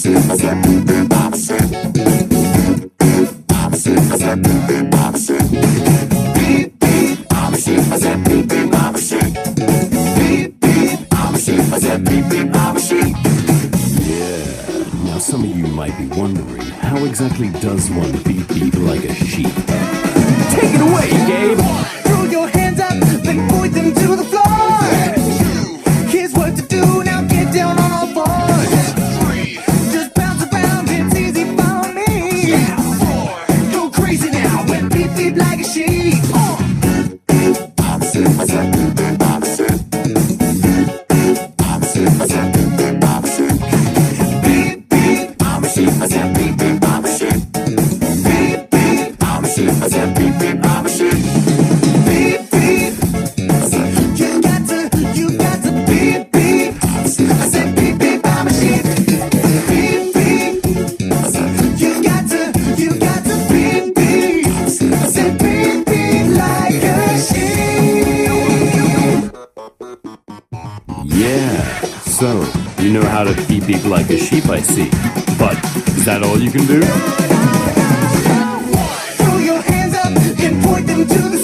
Now some of you might be wondering, how exactly does one beep beep like a sheep? Take it away, Gabe! Throw your hands up, then point them to the floor. Here's what to do, now get down on all fours. Just bounce around, it's easy for me. Go crazy now, when beep beep like a sheep. Yeah, so, you know how to beep beep like a sheep, I see. But, is that all you can do? Throw your hands up and point them to the